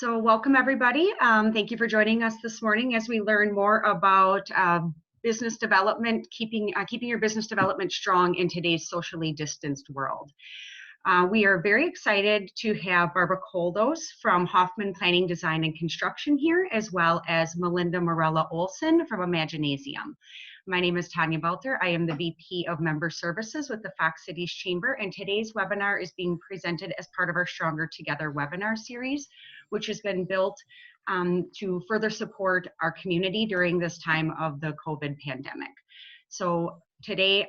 So welcome everybody. Thank you for joining us this morning as we learn more about business development, keeping your business development strong in today's socially distanced world. We are very excited to have Barbara Koldos from Hoffman Planning, Design, and Construction here, as well as Melinda Morella Olson from Imaginasium. My name is Tanya Belter. I am the VP of Member Services with the Fox Cities Chamber, and today's webinar is being presented as part of our Stronger Together webinar series, which has been built to further support our community during this time of the COVID pandemic. So today,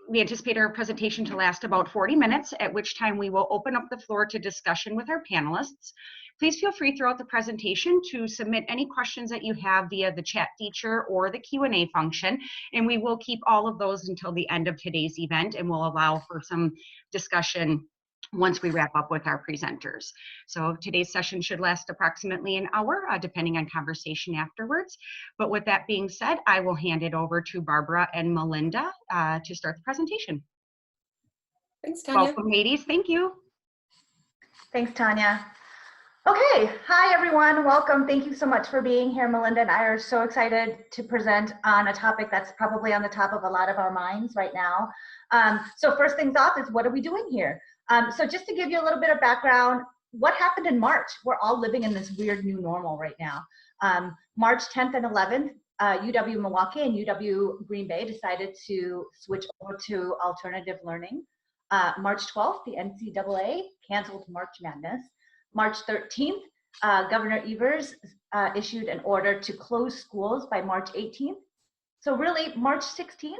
we anticipate our presentation to last about 40 minutes, at which time we will open up the floor to discussion with our panelists. Please feel free throughout the presentation to submit any questions that you have via the chat feature or the Q&A function, and we will keep all of those until the end of today's event, and we'll allow for some discussion once we wrap up with our presenters. So today's session should last approximately an hour, depending on conversation afterwards. But with that being said, I will hand it over to Barbara and Melinda to start the presentation. Thanks, Tanya. Welcome, ladies. Thank you. Thanks, Tanya. Okay, hi everyone, welcome. Thank you so much for being here. Melinda and I are so excited to present on a topic that's probably on the top of a lot of our minds right now. So first things off is, what are we doing here? So just to give you a little bit of background, what happened in March? We're all living in this weird new normal right now. March 10th and 11th, UW Milwaukee and UW Green Bay decided to switch over to alternative learning. March 12th, the NCAA canceled March Madness. March 13th, Governor Evers issued an order to close schools by March 18th. So really, March 16th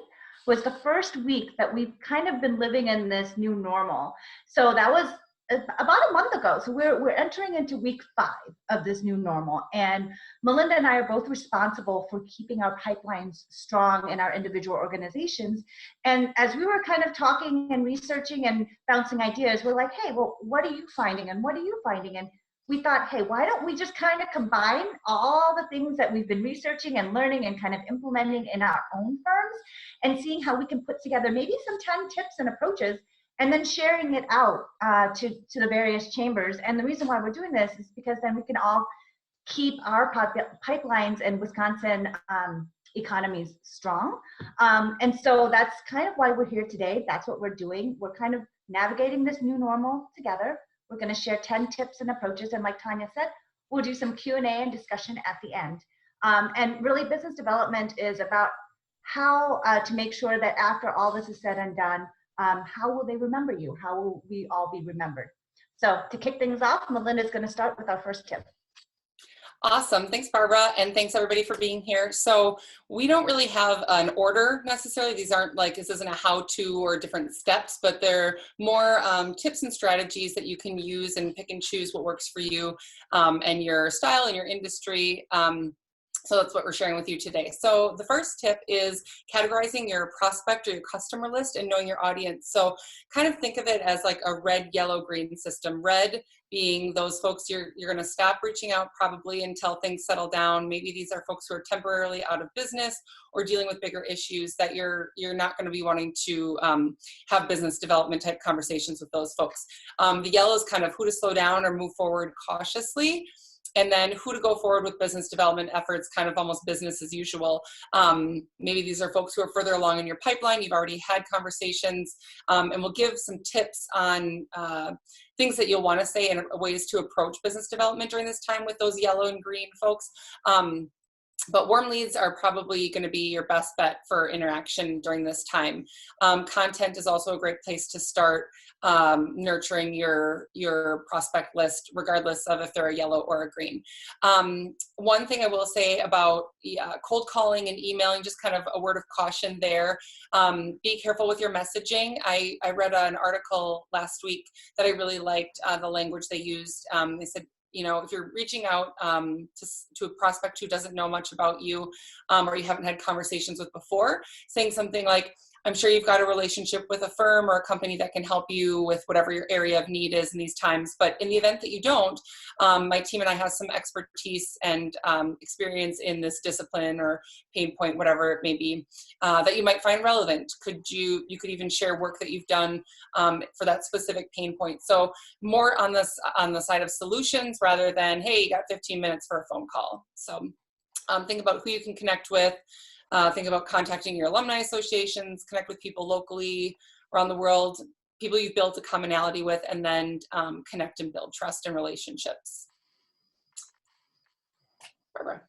was the first week that we've kind of been living in this new normal. So that was about a month ago. So we're entering into week 5 of this new normal. And Melinda and I are both responsible for keeping our pipelines strong in our individual organizations. And as we were kind of talking and researching and bouncing ideas, we're like, hey, well, what are you finding? And what are you finding? And we thought, hey, why don't we just kind of combine all the things that we've been researching and learning and kind of implementing in our own firms and seeing how we can put together maybe some 10 tips and approaches, and then sharing it out to the various chambers. And the reason why we're doing this is because then we can all keep our pipelines and Wisconsin economies strong. And so that's kind of why we're here today. That's what we're doing. We're kind of navigating this new normal together. We're going to share 10 tips and approaches. And like Tanya said, we'll do some Q&A and discussion at the end. And really, business development is about how to make sure that after all this is said and done, how will they remember you? How will we all be remembered? So to kick things off, Melinda's going to start with our first tip. Awesome. Thanks, Barbara. And thanks everybody for being here. So we don't really have an order necessarily. These aren't like, this isn't a how-to or different steps, but they're more tips and strategies that you can use and pick and choose what works for you and your style and your industry. So that's what we're sharing with you today. So the first tip is categorizing your prospect or your customer list and knowing your audience. So kind of think of it as like a red, yellow, green system. Red being those folks you're going to stop reaching out probably until things settle down. Maybe these are folks who are temporarily out of business or dealing with bigger issues that you're not going to be wanting to have business development type conversations with those folks. The yellow is kind of who to slow down or move forward cautiously. And then who to go forward with business development efforts, kind of almost business as usual. Maybe these are folks who are further along in your pipeline. You've already had conversations, and we'll give some tips on things that you'll want to say and ways to approach business development during this time with those yellow and green folks. But warm leads are probably going to be your best bet for interaction during this time. Content is also a great place to start nurturing your prospect list, regardless of if they're a yellow or a green. One thing I will say about cold calling and emailing, just kind of a word of caution there. Be careful with your messaging. I read an article last week that I really liked the language they used. They said, you know, if you're reaching out to a prospect who doesn't know much about you or you haven't had conversations with before, saying something like, I'm sure you've got a relationship with a firm or a company that can help you with whatever your area of need is in these times. But in the event that you don't, my team and I have some expertise and experience in this discipline or pain point, whatever it may be, that you might find relevant. You could even share work that you've done for that specific pain point. So more on the side of solutions rather than, hey, you got 15 minutes for a phone call. So think about who you can connect with. Think about contacting your alumni associations, connect with people locally around the world, people you've built a commonality with, and then connect and build trust and relationships. Barbara.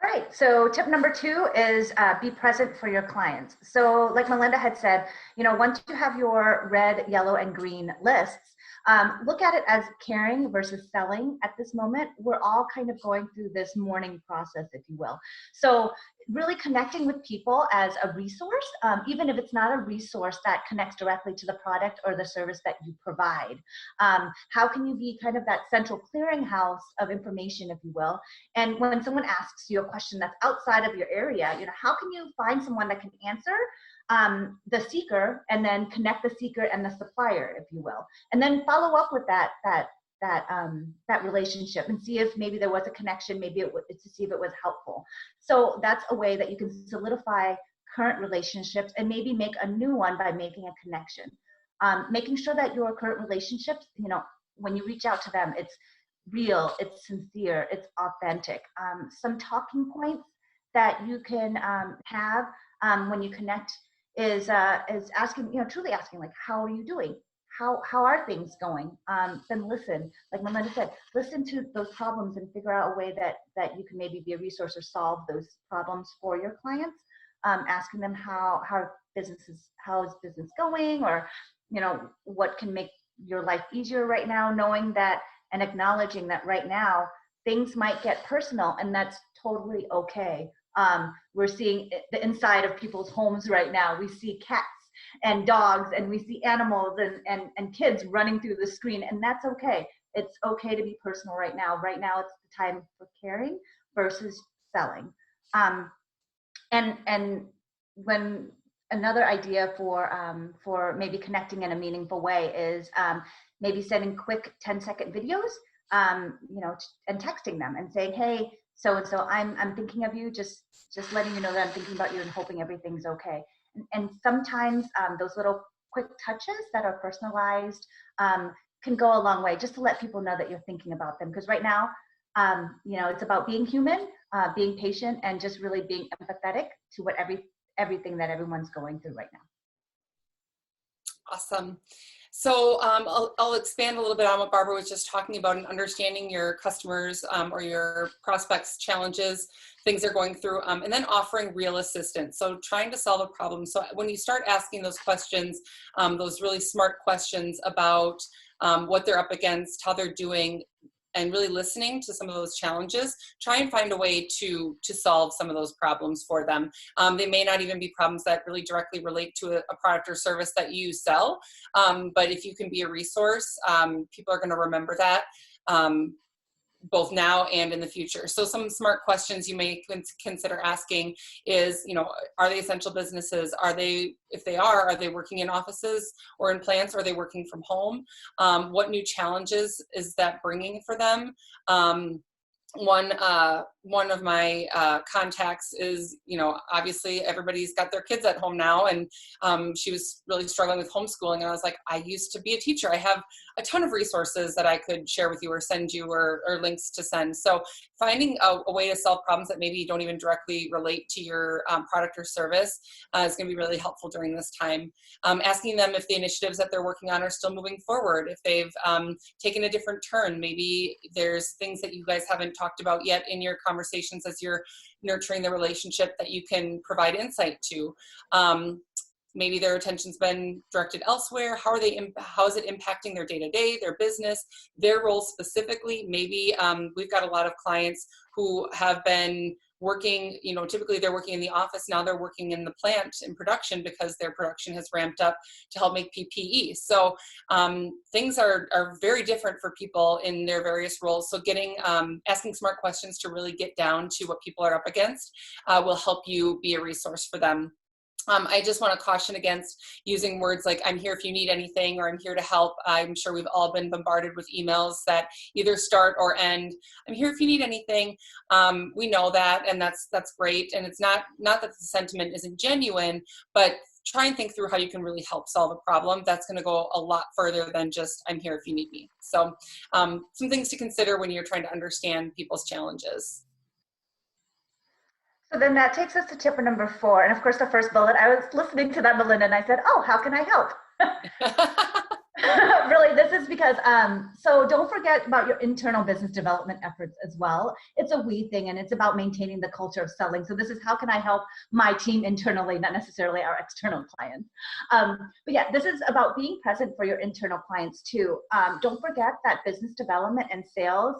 All right, so tip number 2 is be present for your clients. So like Melinda had said, once you have your red, yellow, and green lists, look at it as caring versus selling at this moment. We're all kind of going through this mourning process, if you will. So really connecting with people as a resource, even if it's not a resource that connects directly to the product or the service that you provide. How can you be kind of that central clearinghouse of information, if you will? And when someone asks you a question that's outside of your area, how can you find someone that can answer the seeker and then connect the seeker and the supplier, if you will, and then follow up with that relationship and see if maybe there was a connection, maybe to see if it was helpful. So that's a way that you can solidify current relationships and maybe make a new one by making a connection. Making sure that your current relationships, when you reach out to them, it's real, it's sincere, it's authentic. Some talking points that you can have when you connect is asking, truly asking, like, how are you doing? How are things going? Then listen, like Melinda said, listen to those problems and figure out a way that you can maybe be a resource or solve those problems for your clients. Asking them how is business going, or what can make your life easier right now, knowing that and acknowledging that right now things might get personal, and that's totally okay. We're seeing the inside of people's homes right now. We see cats and dogs, and we see animals and kids running through the screen, and that's okay. It's okay to be personal right now. Right now, it's the time for caring versus selling. And when another idea for maybe connecting in a meaningful way is maybe sending quick 10-second videos, and texting them and saying, hey, so-and-so, I'm thinking of you, just letting you know that I'm thinking about you and hoping everything's okay. And sometimes those little quick touches that are personalized can go a long way, just to let people know that you're thinking about them. Because right now, it's about being human, being patient, and just really being empathetic to what everything that everyone's going through right now. Awesome. So I'll expand a little bit on what Barbara was just talking about, and understanding your customers or your prospects' challenges, things they're going through, and then offering real assistance. So trying to solve a problem. So when you start asking those questions, those really smart questions about what they're up against, how they're doing, and really listening to some of those challenges, try and find a way to solve some of those problems for them. They may not even be problems that really directly relate to a product or service that you sell, but if you can be a resource, people are going to remember that, both now and in the future. So some smart questions you may consider asking is, are they essential businesses? If they are they working in offices or in plants? Or are they working from home? What new challenges is that bringing for them? One of my contacts is, obviously everybody's got their kids at home now, and she was really struggling with homeschooling, and I was like, I used to be a teacher. I have a ton of resources that I could share with you or send you, or links to send. So finding a way to solve problems that maybe don't even directly relate to your product or service is going to be really helpful during this time. Asking them if the initiatives that they're working on are still moving forward, if they've taken a different turn. Maybe there's things that you guys haven't talked about yet in your conversations as you're nurturing the relationship that you can provide insight to. Maybe their attention's been directed elsewhere. How is it impacting their day-to-day, their business, their role specifically? Maybe we've got a lot of clients who have been working, typically they're working in the office, now they're working in the plant in production because their production has ramped up to help make PPE. So things are very different for people in their various roles. So asking smart questions to really get down to what people are up against will help you be a resource for them. I just want to caution against using words like "I'm here if you need anything" or "I'm here to help." I'm sure we've all been bombarded with emails that either start or end, "I'm here if you need anything." We know that, and that's great. And it's not that the sentiment isn't genuine, but try and think through how you can really help solve a problem. That's going to go a lot further than just "I'm here if you need me." So some things to consider when you're trying to understand people's challenges. So then that takes us to tip number 4. And of course, the first bullet, I was listening to that, Melinda, and I said, oh, how can I help? Really, this is because, so don't forget about your internal business development efforts as well. It's a we thing, and it's about maintaining the culture of selling. So this is how can I help my team internally, not necessarily our external clients. But yeah, this is about being present for your internal clients too. Don't forget that business development and sales,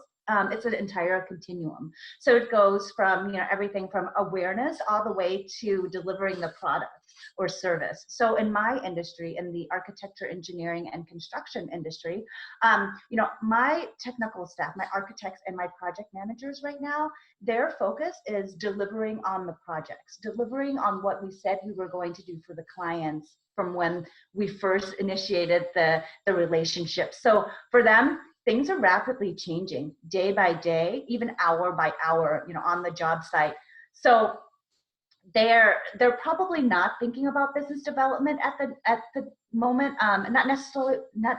it's an entire continuum. So it goes from, everything from awareness all the way to delivering the product or service. So in my industry, in the architecture, engineering, and construction industry, my technical staff, my architects and my project managers right now, their focus is delivering on the projects, delivering on what we said we were going to do for the clients from when we first initiated the relationship. So for them, things are rapidly changing day by day, even hour by hour, on the job site. So they're probably not thinking about business development at the moment, not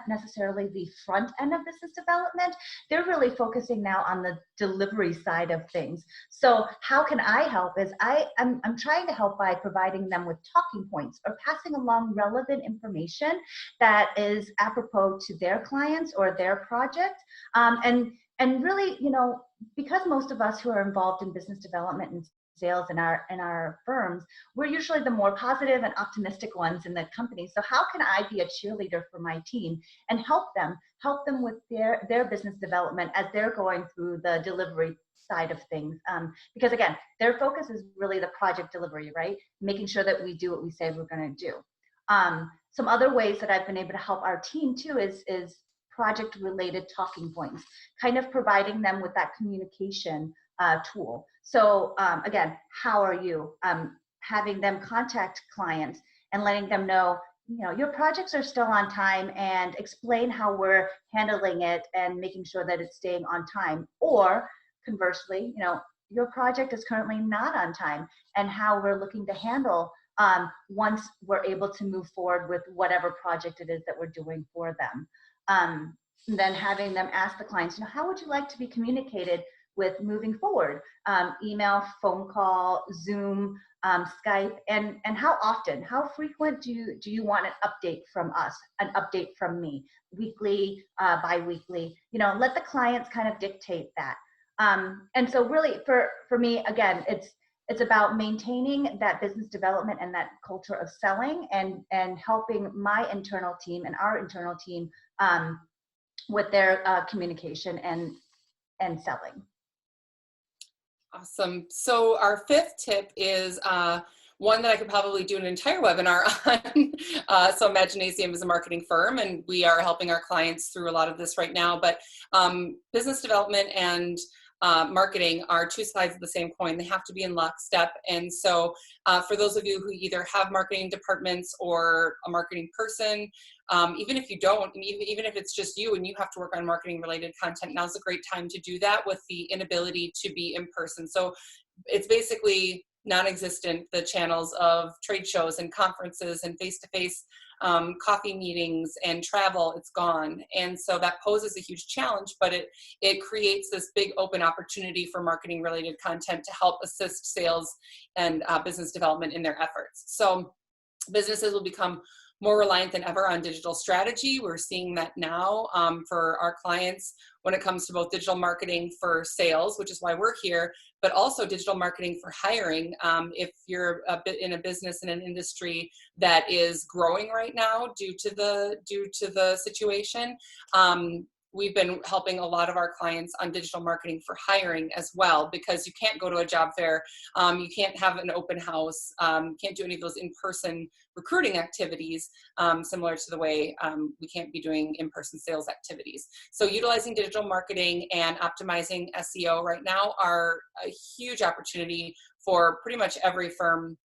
necessarily the front end of business development. They're really focusing now on the delivery side of things. So how can I help is I'm trying to help by providing them with talking points or passing along relevant information that is apropos to their clients or their project. And really, because most of us who are involved in business development and sales in our firms, we're usually the more positive and optimistic ones in the company. So how can I be a cheerleader for my team and help them with their business development as they're going through the delivery side of things? Because again, their focus is really the project delivery, right? Making sure that we do what we say we're going to do. Some other ways that I've been able to help our team too is project related talking points, kind of providing them with that communication tool. So again, how are you? Having them contact clients and letting them know, your projects are still on time, and explain how we're handling it and making sure that it's staying on time. Or conversely, your project is currently not on time, and how we're looking to handle once we're able to move forward with whatever project it is that we're doing for them. Then having them ask the clients, how would you like to be communicated with moving forward? Email, phone call, Zoom, Skype, and how often, how frequent do you want an update from us, an update from me? Weekly, bi-weekly, let the clients kind of dictate that. And so really for me, again, it's about maintaining that business development and that culture of selling, and helping my internal team and our internal team with their communication and selling. Awesome. So our 5th tip is one that I could probably do an entire webinar on. So Imaginasium is a marketing firm, and we are helping our clients through a lot of this right now. But business development and marketing are two sides of the same coin. They have to be in lockstep. And so for those of you who either have marketing departments or a marketing person, even if you don't, even if it's just you and you have to work on marketing related content, now's a great time to do that with the inability to be in person. So it's basically non-existent, the channels of trade shows and conferences and face-to-face coffee meetings and travel. It's gone. And so that poses a huge challenge, but it creates this big open opportunity for marketing related content to help assist sales and business development in their efforts. So businesses will become more reliant than ever on digital strategy. We're seeing that now for our clients when it comes to both digital marketing for sales, which is why we're here, but also digital marketing for hiring. If you're in a business in an industry that is growing right now due to the situation, we've been helping a lot of our clients on digital marketing for hiring as well, because you can't go to a job fair, you can't have an open house, can't do any of those in-person recruiting activities, similar to the way we can't be doing in-person sales activities. So utilizing digital marketing and optimizing SEO right now are a huge opportunity for pretty much every firm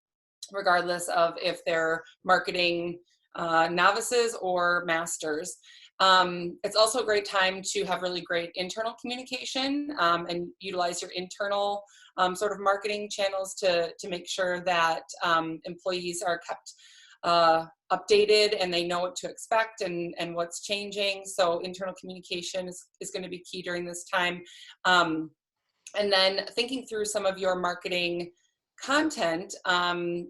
regardless of if they're marketing novices or masters. It's also a great time to have really great internal communication and utilize your internal sort of marketing channels to make sure that employees are kept updated and they know what to expect and what's changing. So internal communication is going to be key during this time. And then thinking through some of your marketing content,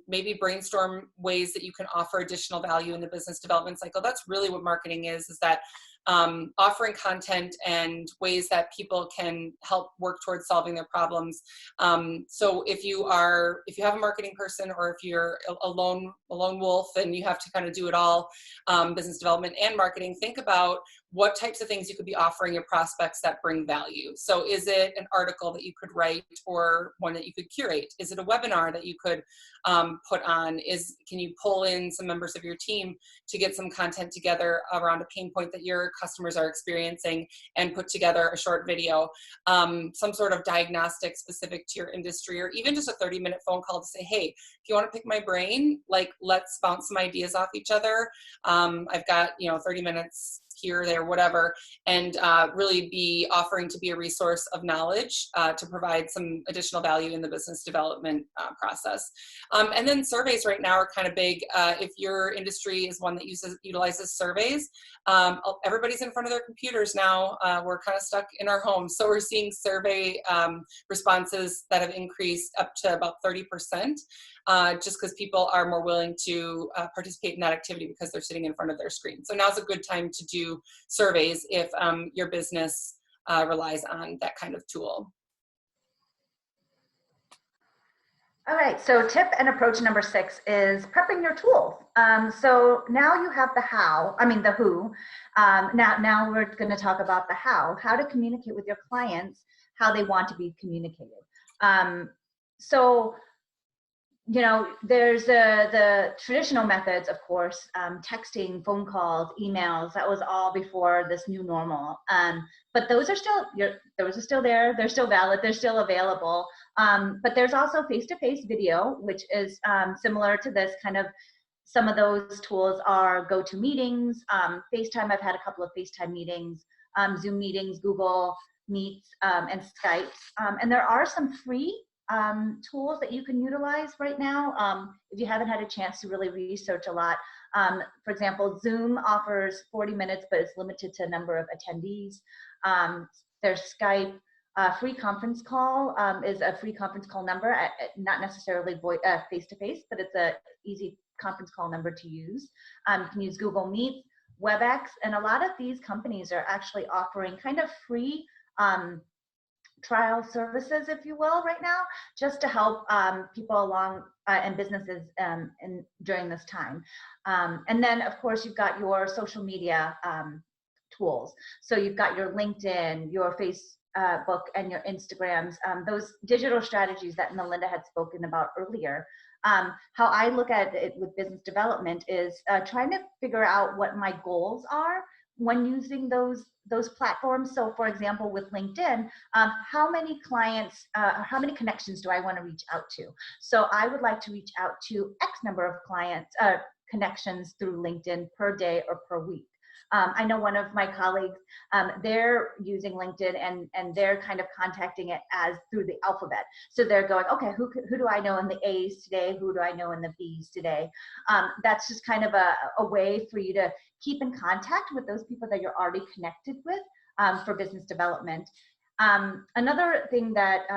maybe brainstorm ways that you can offer additional value in the business development cycle. That's really what marketing is that offering content and ways that people can help work towards solving their problems. So if you have a marketing person, or if you're a lone wolf and you have to kind of do it all, business development and marketing, think about what types of things you could be offering your prospects that bring value. So is it an article that you could write or one that you could curate? Is it a webinar that you could put on? Can you pull in some members of your team to get some content together around a pain point that your customers are experiencing and put together a short video, some sort of diagnostic specific to your industry, or even just a 30-minute phone call to say, hey, if you want to pick my brain, like, let's bounce some ideas off each other. I've got 30 minutes here, there, whatever, and really be offering to be a resource of knowledge to provide some additional value in the business development process. And then surveys right now are kind of big. If your industry is one that utilizes surveys, everybody's in front of their computers now. We're kind of stuck in our homes. So we're seeing survey responses that have increased up to about 30%, just because people are more willing to participate in that activity because they're sitting in front of their screen. So now's a good time to do surveys if your business relies on that kind of tool. All right, so tip and approach number 6 is prepping your tools. So now you have the who. Now we're going to talk about the how to communicate with your clients, how they want to be communicated. So there's the traditional methods, of course, texting, phone calls, emails. That was all before this new normal. But those are still there. They're still valid. They're still available. But there's also face-to-face video, which is similar to this kind of. Some of those tools are GoToMeetings, FaceTime. I've had a couple of FaceTime meetings, Zoom meetings, Google Meets, and Skype. And there are some free tools that you can utilize right now if you haven't had a chance to really research a lot. For example, Zoom offers 40 minutes, but it's limited to a number of attendees. There's Skype. Free conference call is a free conference call number, not necessarily face-to-face, but it's a easy conference call number to use. You can use Google Meet, WebEx, and a lot of these companies are actually offering kind of free trial services, if you will, right now, just to help people along and businesses during this time. And then, of course, you've got your social media tools. So you've got your LinkedIn, your Facebook, and your Instagrams, those digital strategies that Melinda had spoken about earlier. How I look at it with business development is trying to figure out what my goals are when using those platforms. So for example, with LinkedIn, how many clients, how many connections do I want to reach out to? So I would like to reach out to X number of clients, connections through LinkedIn per day or per week. I know one of my colleagues, they're using LinkedIn and they're kind of contacting it as through the alphabet. So they're going, okay, who do I know in the A's today? Who do I know in the B's today? That's just kind of a way for you to keep in contact with those people that you're already connected with for business development. Another thing that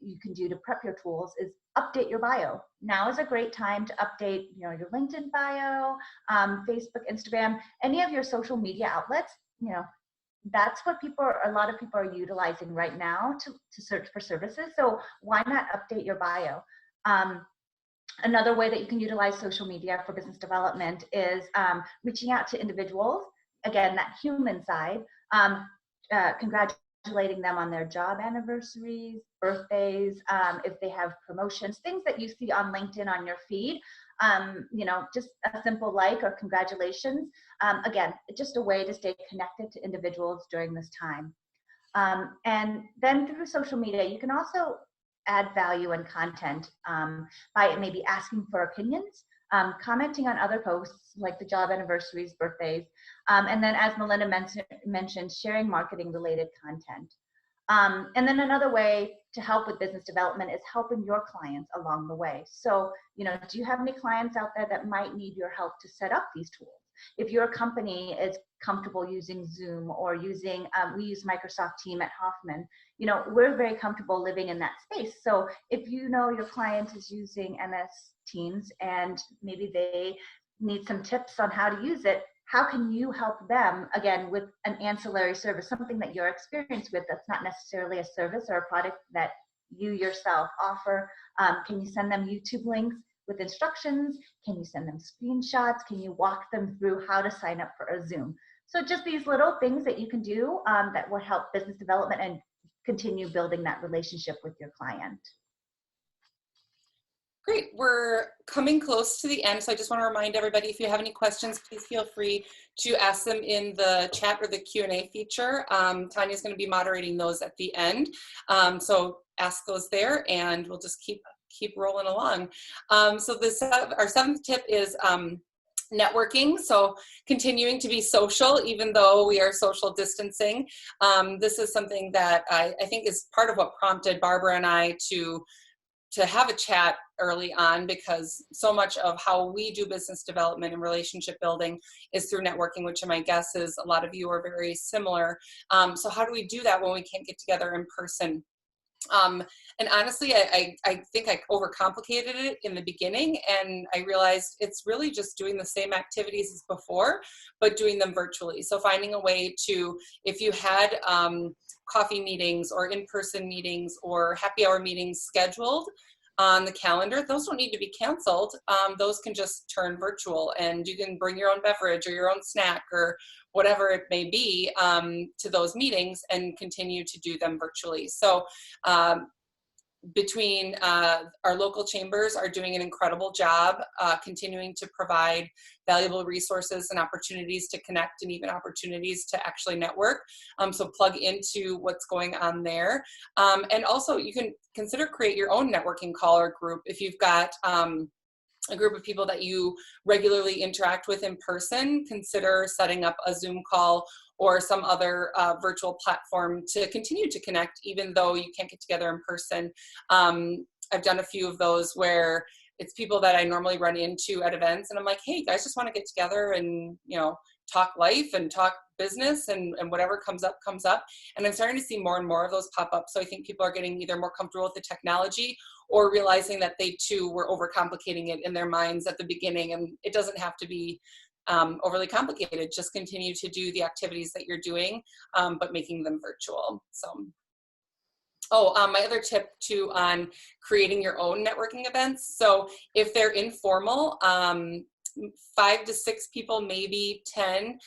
you can do to prep your tools is update your bio. Now is a great time to update, your LinkedIn bio, Facebook, Instagram, any of your social media outlets. That's what a lot of people are utilizing right now to search for services. So why not update your bio? Another way that you can utilize social media for business development is reaching out to individuals. Again, that human side, congratulating them on their job anniversaries, birthdays, if they have promotions, things that you see on LinkedIn on your feed, just a simple like or congratulations. Again, just a way to stay connected to individuals during this time. And then through social media, you can also add value and content by maybe asking for opinions, commenting on other posts like the job anniversaries, birthdays, and then as Melinda mentioned, sharing marketing related content. And then another way to help with business development is helping your clients along the way. So, do you have any clients out there that might need your help to set up these tools? If your company is comfortable using Zoom or using, we use Microsoft Teams at Hoffman, we're very comfortable living in that space. So if your client is using MS Teams and maybe they need some tips on how to use it, how can you help them, again, with an ancillary service, something that you're experienced with that's not necessarily a service or a product that you yourself offer? Can you send them YouTube links with instructions? Can you send them screenshots? Can you walk them through how to sign up for a Zoom? So just these little things that you can do that will help business development and continue building that relationship with your client. Great, we're coming close to the end, so I just want to remind everybody, if you have any questions, please feel free to ask them in the chat or the Q&A feature. Tanya's going to be moderating those at the end, so ask those there, and we'll just keep rolling along. So our seventh tip is networking. So continuing to be social, even though we are social distancing. This is something that I think is part of what prompted Barbara and I to have a chat early on, because so much of how we do business development and relationship building is through networking, which my guess is a lot of you are very similar. So how do we do that when we can't get together in person? And honestly, I think I overcomplicated it in the beginning, and I realized it's really just doing the same activities as before, but doing them virtually. So finding a way to, if you had coffee meetings or in-person meetings or happy hour meetings scheduled on the calendar, those don't need to be canceled. Those can just turn virtual, and you can bring your own beverage or your own snack or whatever it may be to those meetings and continue to do them virtually. So between our local chambers are doing an incredible job continuing to provide valuable resources and opportunities to connect, and even opportunities to actually network. So plug into what's going on there. And also you can consider create your own networking call or group. If you've got a group of people that you regularly interact with in person, consider setting up a Zoom call or some other virtual platform to continue to connect, even though you can't get together in person. I've done a few of those where it's people that I normally run into at events, and I'm like, hey, you guys just want to get together and, talk life and talk business, and whatever comes up, comes up. And I'm starting to see more and more of those pop up. So I think people are getting either more comfortable with the technology or realizing that they too were overcomplicating it in their minds at the beginning. And it doesn't have to be overly complicated. Just continue to do the activities that you're doing, but making them virtual. So. My other tip too on creating your own networking events. So if they're informal, 5 to 6 people, maybe 10,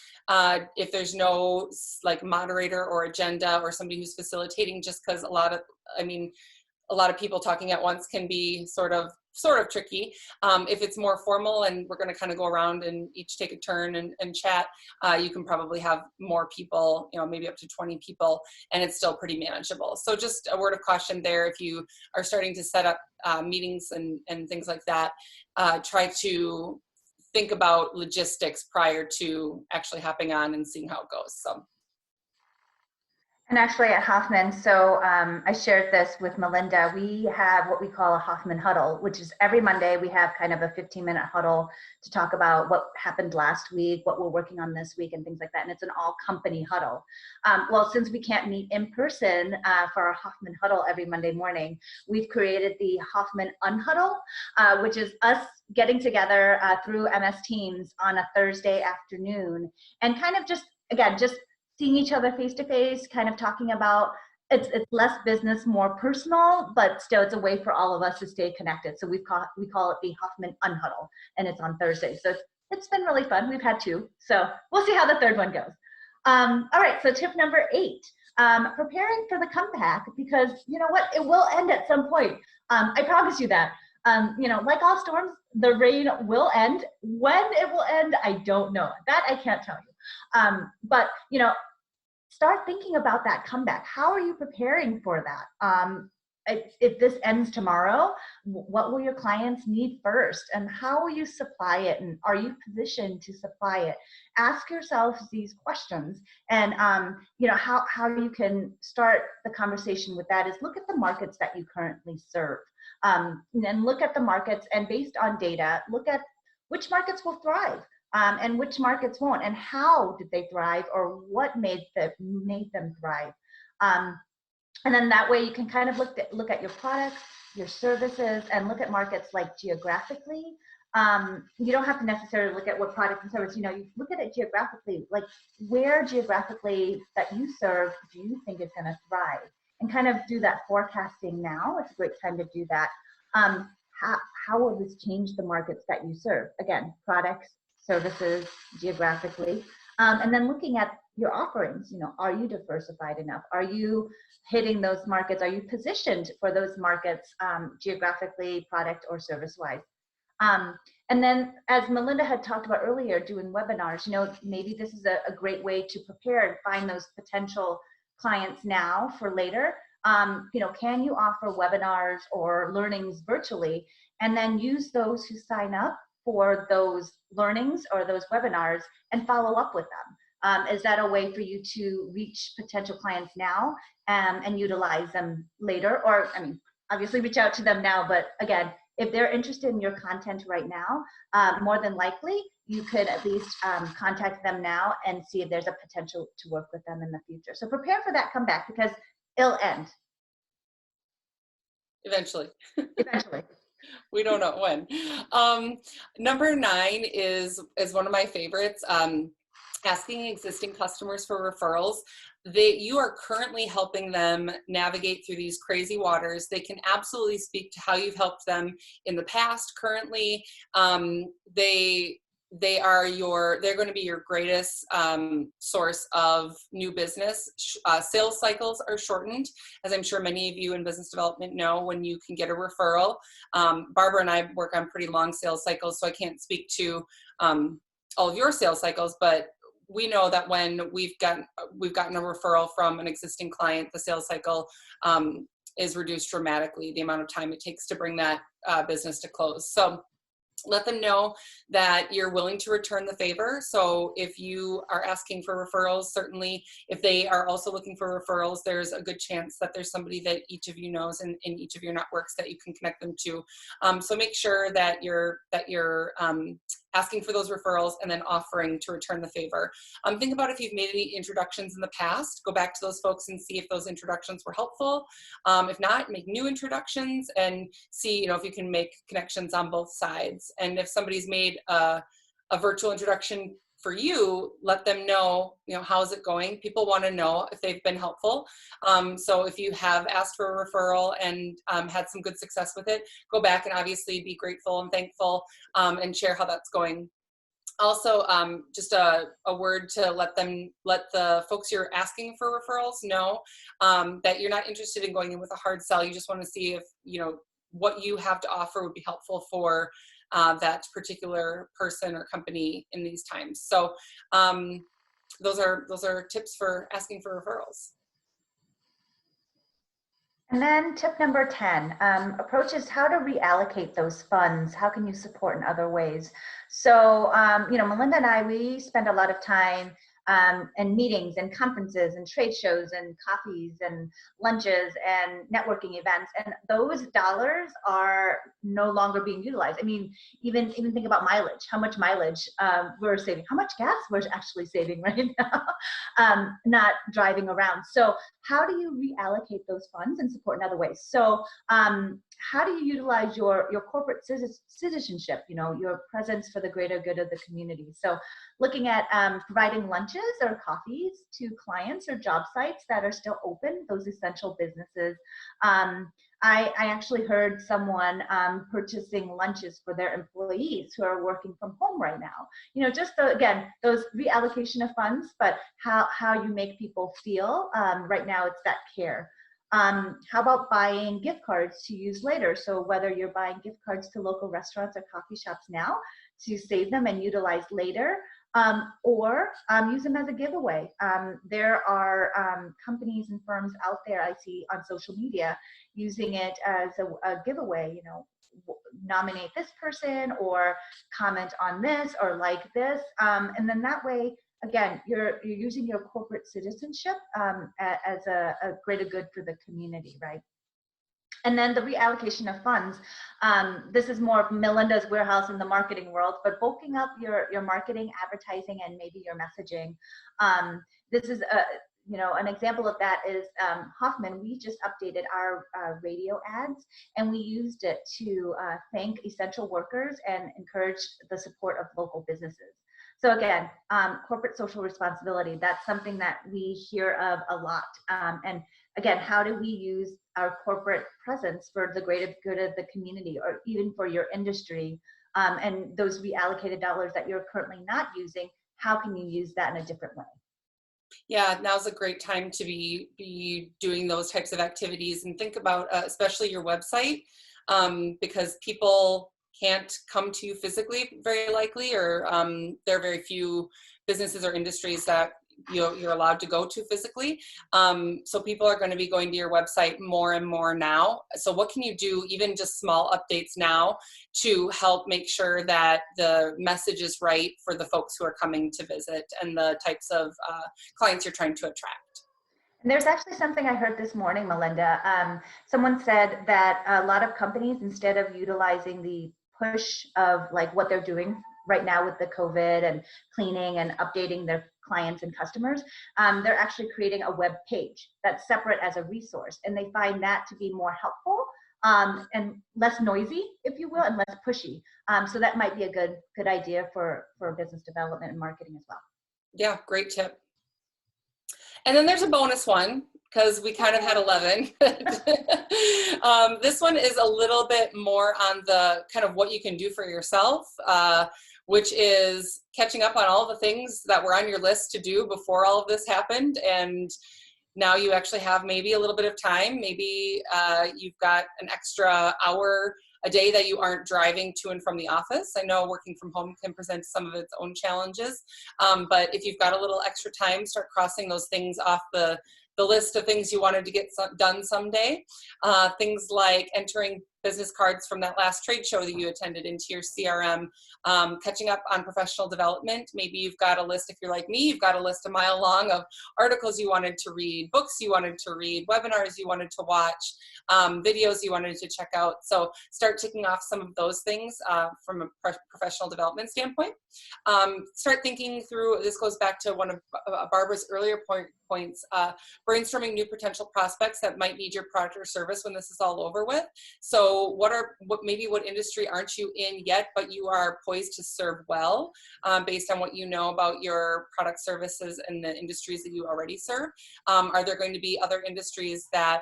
if there's no like moderator or agenda or somebody who's facilitating, just because a lot of people talking at once can be sort of tricky. If it's more formal and we're going to kind of go around and each take a turn and chat, you can probably have more people, maybe up to 20 people, and it's still pretty manageable. So just a word of caution there. If you are starting to set up meetings and things like that, try to think about logistics prior to actually hopping on and seeing how it goes. So. And actually at Hoffman, so I shared this with Melinda, we have what we call a Hoffman huddle, which is every Monday we have kind of a 15-minute huddle to talk about what happened last week, what we're working on this week, and things like that. And it's an all company huddle. Well, since we can't meet in person for our Hoffman huddle every Monday morning, we've created the Hoffman unhuddle, which is us getting together through MS Teams on a Thursday afternoon, and kind of just seeing each other face to face, kind of talking about, it's less business, more personal, but still it's a way for all of us to stay connected. So we call it the Hoffman Unhuddle, and it's on Thursday. So it's been really fun. We've had 2, so we'll see how the third one goes. All right, so tip number 8, preparing for the comeback, because you know what, it will end at some point. I promise you that. Like all storms, the rain will end. When it will end, I don't know. That I can't tell you. But start thinking about that comeback. How are you preparing for that? if this ends tomorrow, what will your clients need first, and how will you supply it, and are you positioned to supply it? Ask yourself these questions, and how you can start the conversation with that is look at the markets that you currently serve, and look at the markets, and based on data, look at which markets will thrive, and which markets won't, and how did they thrive, or what made them thrive. And then that way you can kind of look at your products, your services, and look at markets like geographically. You don't have to necessarily look at what product and service, you look at it geographically, like where geographically that you serve do you think is going to thrive, and kind of do that forecasting now. It's a great time to do that. How will this change the markets that you serve? Again, products, services, geographically. And then looking at your offerings, are you diversified enough? Are you hitting those markets? Are you positioned for those markets geographically, product or service wise? And then, as Melinda had talked about earlier, doing webinars, maybe this is a great way to prepare and find those potential clients now for later. Can you offer webinars or learnings virtually, and then use those who sign up for those learnings or those webinars and follow up with them? Is that a way for you to reach potential clients now and utilize them later? Or, obviously reach out to them now, but again, if they're interested in your content right now, more than likely, you could at least contact them now and see if there's a potential to work with them in the future. So prepare for that comeback, because it'll end. Eventually. Eventually. We don't know when. Number 9 is one of my favorites. Asking existing customers for referrals. You are currently helping them navigate through these crazy waters. They can absolutely speak to how you've helped them in the past, currently. They're going to be your greatest source of new business. Sales cycles are shortened, as I'm sure many of you in business development know, when you can get a referral. Barbara and I work on pretty long sales cycles, so I can't speak to all of your sales cycles, but we know that when we've gotten a referral from an existing client, the sales cycle is reduced dramatically, the amount of time it takes to bring that business to close. So let them know that you're willing to return the favor. So if you are asking for referrals, certainly if they are also looking for referrals, there's a good chance that there's somebody that each of you knows in each of your networks that you can connect them to. So make sure that you're asking for those referrals and then offering to return the favor. Think about if you've made any introductions in the past, go back to those folks and see if those introductions were helpful. If not, make new introductions and see, if you can make connections on both sides. And if somebody's made a virtual introduction for you, let them know, how's it going? People want to know if they've been helpful. So if you have asked for a referral and had some good success with it, go back and obviously be grateful and thankful and share how that's going. Also, just a word to let the folks you're asking for referrals know that you're not interested in going in with a hard sell. You just want to see if, what you have to offer would be helpful for that particular person or company in these times. So those are tips for asking for referrals. And then tip number 10, approaches how to reallocate those funds. How can you support in other ways? So, Melinda and I, we spend a lot of time in meetings and conferences and trade shows and coffees and lunches and networking events. And those dollars are no longer being utilized. Even think about mileage, how much mileage we're saving, how much gas we're actually saving right now, not driving around. So how do you reallocate those funds and support in other ways? So how do you utilize your corporate citizenship, your presence for the greater good of the community? So looking at providing lunches or coffees to clients or job sites that are still open, those essential businesses. I actually heard someone purchasing lunches for their employees who are working from home right now. Just again, those reallocation of funds, but how you make people feel. Right now, it's that care. How about buying gift cards to use later? So whether you're buying gift cards to local restaurants or coffee shops now to save them and utilize later, or use them as a giveaway. There are companies and firms out there I see on social media using it as a giveaway, you know, nominate this person or comment on this or like this. And then that way, again, you're using your corporate citizenship as a greater good for the community, right? And then the reallocation of funds. This is more of Melinda's warehouse in the marketing world, but bulking up your marketing, advertising, and maybe your messaging. This is you know, an example of that is Hoffman. We just updated our radio ads, and we used it to thank essential workers and encourage the support of local businesses. So again, corporate social responsibility, that's something that we hear of a lot. And again, how do we use our corporate presence for the greater good of the community, or even for your industry, and those reallocated dollars that you're currently not using, how can you use that in a different way? Yeah, now's a great time to be doing those types of activities, and think about especially your website, because people can't come to you physically very likely, or there are very few businesses or industries that you're allowed to go to physically. So people are going to be going to your website more and more now. So what can you do, even just small updates now, to help make sure that the message is right for the folks who are coming to visit and the types of clients you're trying to attract? And there's actually something I heard this morning, Melinda. Someone said that a lot of companies, instead of utilizing the push of like what they're doing right now with the COVID and cleaning and updating their clients and customers, they're actually creating a web page that's separate as a resource. And they find that to be more helpful and less noisy, if you will, and less pushy. So that might be a good idea for business development and marketing as well. Yeah, great tip. And then there's a bonus one, because we kind of had 11. This one is a little bit more on the kind of what you can do for yourself, which is catching up on all the things that were on your list to do before all of this happened. And now you actually have maybe a little bit of time. Maybe you've got an extra hour a day that you aren't driving to and from the office. I know working from home can present some of its own challenges, but if you've got a little extra time, start crossing those things off the list of things you wanted to get done someday. Things like entering business cards from that last trade show that you attended into your CRM, catching up on professional development. Maybe you've got a list, if you're like me, you've got a list a mile long of articles you wanted to read, books you wanted to read, webinars you wanted to watch, videos you wanted to check out. So start ticking off some of those things from a professional development standpoint. Start thinking through, this goes back to one of Barbara's earlier points, brainstorming new potential prospects that might need your product or service when this is all over with. So what industry aren't you in yet, but you are poised to serve well, based on what you know about your product, services, and the industries that you already serve? Are there going to be other industries that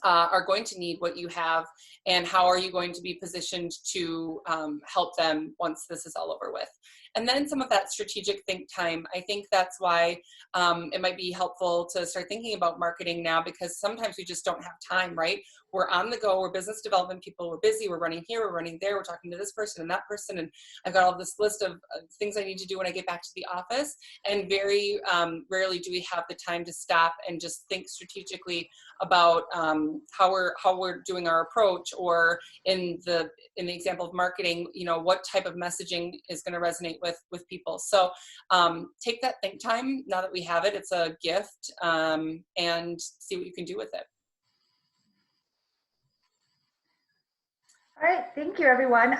are going to need what you have, and how are you going to be positioned to help them once this is all over with? And then some of that strategic think time. I think that's why it might be helpful to start thinking about marketing now, because sometimes we just don't have time, right? We're on the go, we're business development people, we're busy, we're running here, we're running there, we're talking to this person and that person, and I've got all this list of things I need to do when I get back to the office, and very rarely do we have the time to stop and just think strategically about how we're doing our approach, or in the example of marketing, you know, what type of messaging is going to resonate with people. So take that think time now that we have it. It's a gift, and see what you can do with it. All right, thank you, everyone.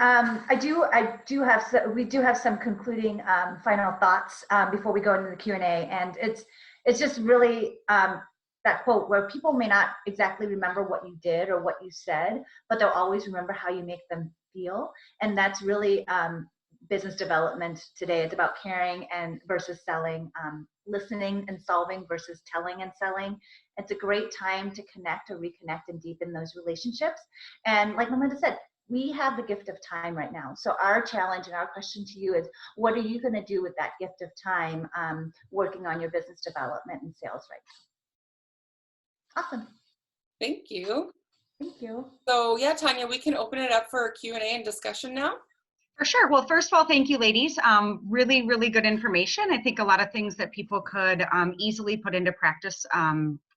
We do have some concluding final thoughts before we go into the Q&A, and it's just really that quote where people may not exactly remember what you did or what you said, but they'll always remember how you make them feel, and that's really business development today. It's about caring and versus selling, listening and solving versus telling and selling. It's a great time to connect or reconnect and deepen those relationships. And like Melinda said, we have the gift of time right now. So our challenge and our question to you is, what are you going to do with that gift of time working on your business development and sales right now? Awesome. Thank you. Thank you. So yeah, Tanya, we can open it up for Q&A and discussion now. For sure. Well, first of all, thank you, ladies. Really, really good information. I think a lot of things that people could easily put into practice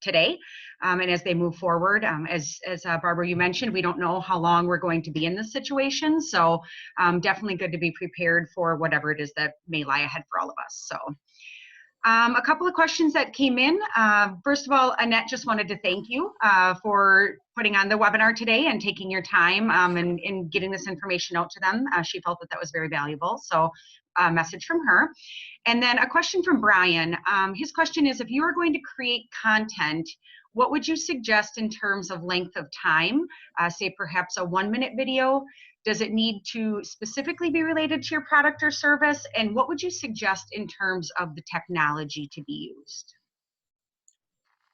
today, and as they move forward. As Barbara, you mentioned, we don't know how long we're going to be in this situation, so definitely good to be prepared for whatever it is that may lie ahead for all of us. So. A couple of questions that came in. First of all, Annette just wanted to thank you for putting on the webinar today and taking your time and getting this information out to them. She felt that that was very valuable. So a message from her. And then a question from Brian. His question is, if you are going to create content, what would you suggest in terms of length of time? Say perhaps a 1-minute video. Does it need to specifically be related to your product or service? And what would you suggest in terms of the technology to be used?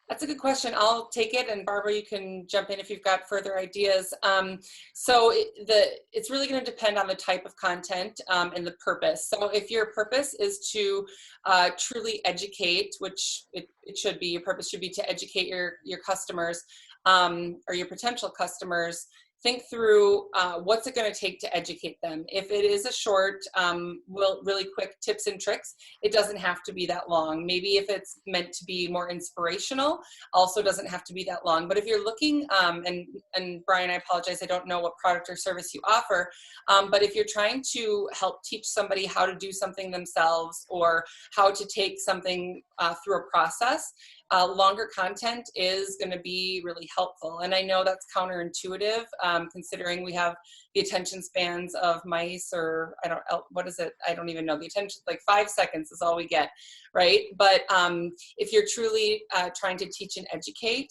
That's a good question. I'll take it, and Barbara, you can jump in if you've got further ideas. So it's really going to depend on the type of content and the purpose. So if your purpose is to truly educate, which it should be, your purpose should be to educate your customers or your potential customers. Think through what's it going to take to educate them. If it is a short, really quick tips and tricks, it doesn't have to be that long. Maybe if it's meant to be more inspirational, also doesn't have to be that long. But if you're looking, and Brian, I apologize, I don't know what product or service you offer, but if you're trying to help teach somebody how to do something themselves or how to take something through a process, longer content is going to be really helpful. And I know that's counterintuitive, considering we have the attention spans of mice, or what is it? I don't even know. The attention, like 5 seconds is all we get, right? But if you're truly trying to teach and educate,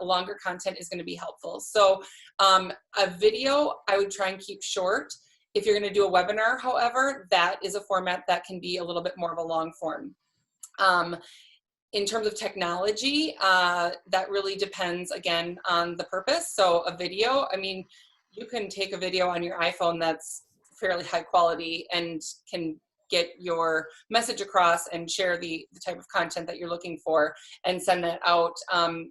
longer content is going to be helpful. So a video, I would try and keep short. If you're going to do a webinar, however, that is a format that can be a little bit more of a long form. In terms of technology, that really depends, again, on the purpose. So a video, I mean, you can take a video on your iPhone that's fairly high quality and can get your message across and share the type of content that you're looking for and send that out,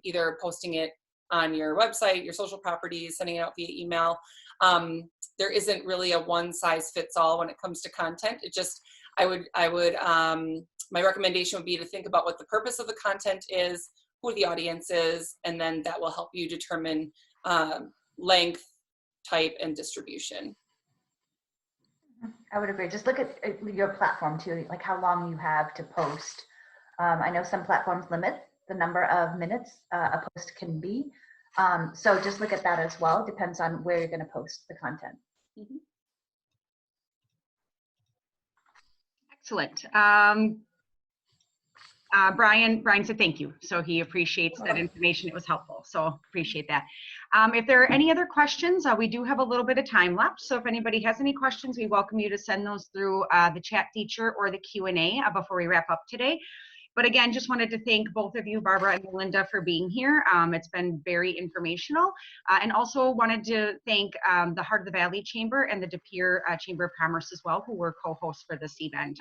either posting it on your website, your social properties, sending it out via email. There isn't really a one size fits all when it comes to content. It just, my recommendation would be to think about what the purpose of the content is, who the audience is, and then that will help you determine length, type, and distribution. I would agree. Just look at your platform too, like how long you have to post. I know some platforms limit the number of minutes a post can be. So just look at that as well. Depends on where you're going to post the content. Mm-hmm. Excellent. Brian said thank you. So he appreciates that information. It was helpful. So appreciate that. If there are any other questions, we do have a little bit of time left. So if anybody has any questions, we welcome you to send those through the chat feature or the Q&A before we wrap up today. But again, just wanted to thank both of you, Barbara and Melinda, for being here. It's been very informational. And also wanted to thank the Heart of the Valley Chamber and the De Pere Chamber of Commerce as well, who were co-hosts for this event.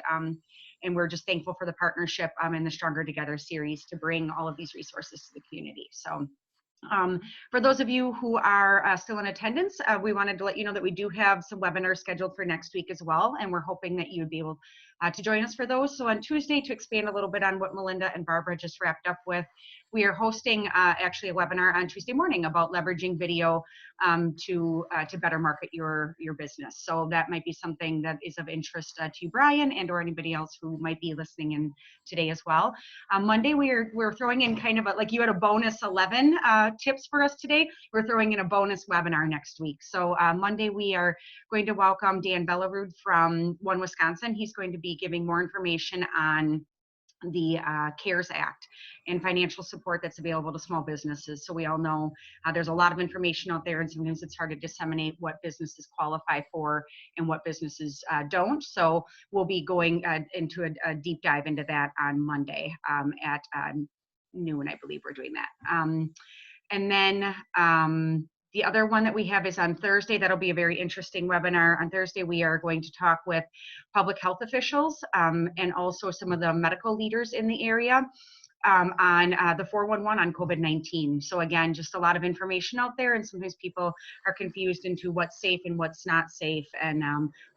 And we're just thankful for the partnership in the Stronger Together series to bring all of these resources to the community. So for those of you who are still in attendance, we wanted to let you know that we do have some webinars scheduled for next week as well, and we're hoping that you'd be able to join us for those. So on Tuesday, to expand a little bit on what Melinda and Barbara just wrapped up with, we are hosting actually a webinar on Tuesday morning about leveraging video to better market your business. So that might be something that is of interest to you, Brian, and or anybody else who might be listening in today as well. Monday, we're throwing in kind of like you had a bonus 11 tips for us today. We're throwing in a bonus webinar next week. So Monday, we are going to welcome Dan Bellerud from One Wisconsin. He's going to be giving more information on the CARES Act and financial support that's available to small businesses. So we all know there's a lot of information out there, and sometimes it's hard to disseminate what businesses qualify for and what businesses don't. So we'll be going into a deep dive into that on Monday at noon, I believe we're doing that. And then the other one that we have is on Thursday. That'll be a very interesting webinar. On Thursday, we are going to talk with public health officials and also some of the medical leaders in the area on the 411 on COVID-19. So again, just a lot of information out there, and sometimes people are confused into what's safe and what's not safe, and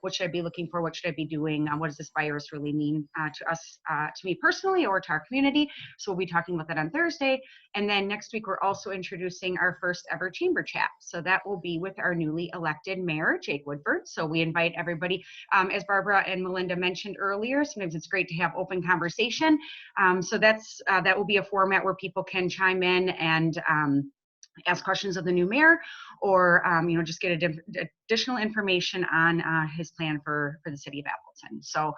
what should I be looking for, what should I be doing, what does this virus really mean to us, to me personally, or to our community. So we'll be talking about that on Thursday. And then next week, we're also introducing our first ever chamber chat. So that will be with our newly elected mayor, Jake Woodford. So we invite everybody, as Barbara and Melinda mentioned earlier, sometimes it's great to have open conversation. So that will be a format where people can chime in and ask questions of the new mayor, or just get additional information on his plan for the city of Appleton. So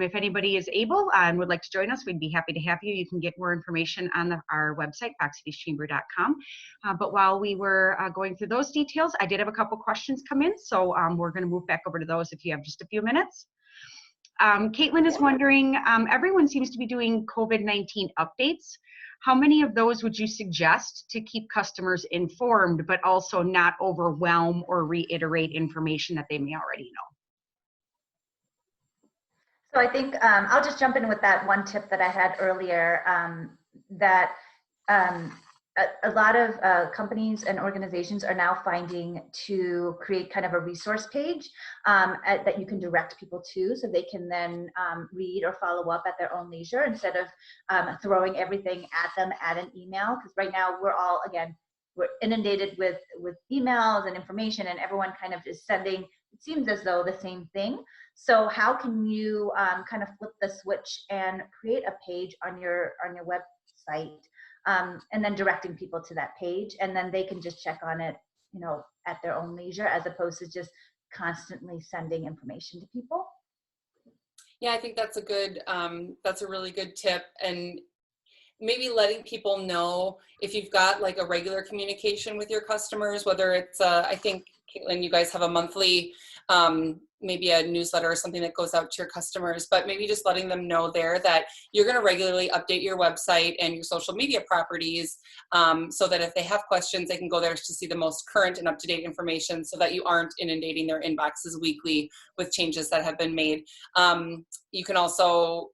if anybody is able and would like to join us, we'd be happy to have you. You can get more information on our website, foxcitieschamber.com. But while we were going through those details, I did have a couple questions come in, so we're going to move back over to those if you have just a few minutes. Caitlin is wondering, everyone seems to be doing COVID-19 updates. How many of those would you suggest to keep customers informed, but also not overwhelm or reiterate information that they may already know? So I think I'll just jump in with that one tip that I had earlier, that a lot of companies and organizations are now finding to create kind of a resource page that you can direct people to, so they can then read or follow up at their own leisure, instead of throwing everything at them at an email. Because right now we're inundated with emails and information, and everyone kind of is sending, it seems as though, the same thing. So how can you kind of flip the switch and create a page on your website, and then directing people to that page, and then they can just check on it, at their own leisure, as opposed to just constantly sending information to people? Yeah, I think that's a really good tip. And maybe letting people know if you've got like a regular communication with your customers, whether it's, I think, Caitlin, you guys have a monthly, maybe a newsletter or something that goes out to your customers, but maybe just letting them know there that you're going to regularly update your website and your social media properties, so that if they have questions, they can go there to see the most current and up-to-date information, so that you aren't inundating their inboxes weekly with changes that have been made. You can also,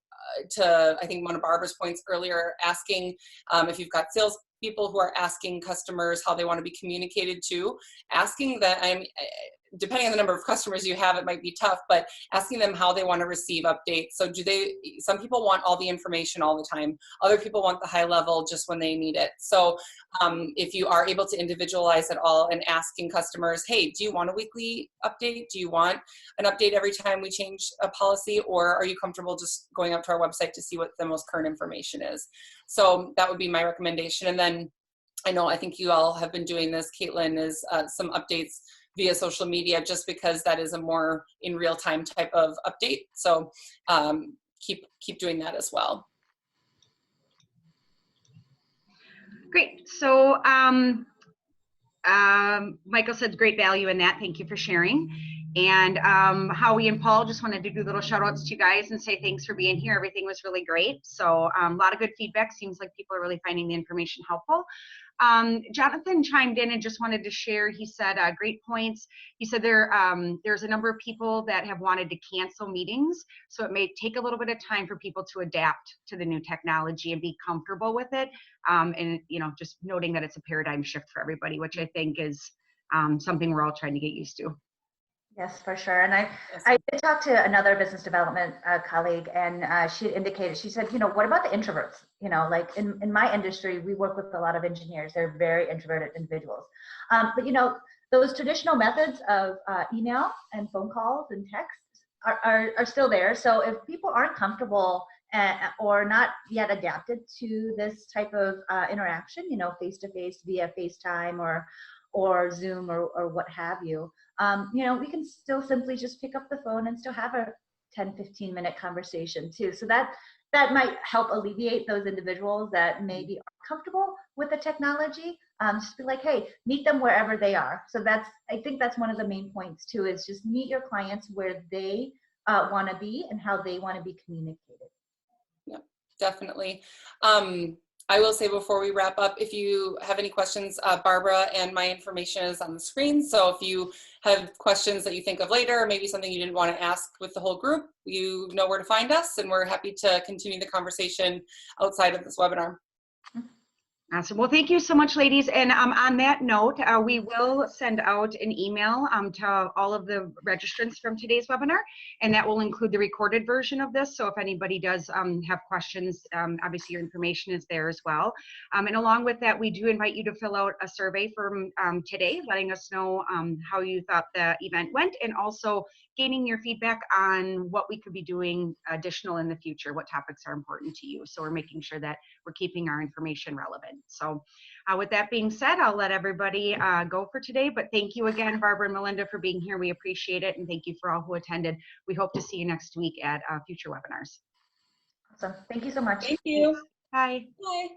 to I think one of Barbara's points earlier, asking if you've got sales people who are asking customers how they want to be communicated to, asking that, depending on the number of customers you have, it might be tough, but asking them how they want to receive updates. So some people want all the information all the time. Other people want the high level just when they need it. So if you are able to individualize it all and asking customers, hey, do you want a weekly update? Do you want an update every time we change a policy? Or are you comfortable just going out to our website to see what the most current information is? So that would be my recommendation. And then I think you all have been doing this, Caitlin, is some updates via social media, just because that is a more in real time type of update. So keep doing that as well. Great. So Michael said great value in that. Thank you for sharing. And Howie and Paul just wanted to do little shout outs to you guys and say thanks for being here. Everything was really great. So a lot of good feedback. Seems like people are really finding the information helpful. Jonathan chimed in and just wanted to share. He said, great points. He said there's a number of people that have wanted to cancel meetings. So it may take a little bit of time for people to adapt to the new technology and be comfortable with it. And, just noting that it's a paradigm shift for everybody, which I think is something we're all trying to get used to. Yes, for sure. And I did talk to another business development colleague, and she indicated, she said, what about the introverts? Like in my industry, we work with a lot of engineers. They're very introverted individuals. But those traditional methods of email and phone calls and texts are still there. So if people aren't comfortable or not yet adapted to this type of interaction, face-to-face via FaceTime or Zoom or what have you, we can still simply just pick up the phone and still have a 10-15 minute conversation too. So that might help alleviate those individuals that maybe aren't comfortable with the technology. Just be like, hey, meet them wherever they are. So I think that's one of the main points too, is just meet your clients where they want to be and how they want to be communicated. Yeah, definitely. I will say before we wrap up, if you have any questions, Barbara and my information is on the screen. So if you have questions that you think of later, or maybe something you didn't want to ask with the whole group, you know where to find us, and we're happy to continue the conversation outside of this webinar. Awesome. Well, thank you so much, ladies. And on that note, we will send out an email to all of the registrants from today's webinar, and that will include the recorded version of this. So if anybody does have questions, obviously your information is there as well. And along with that, we do invite you to fill out a survey from today, letting us know how you thought the event went, and also gaining your feedback on what we could be doing additional in the future, what topics are important to you. So we're making sure that we're keeping our information relevant. So with that being said, I'll let everybody go for today, but thank you again, Barbara and Melinda, for being here. We appreciate it, and thank you for all who attended. We hope to see you next week at future webinars. Awesome. Thank you so much. Thank you. Bye. Bye.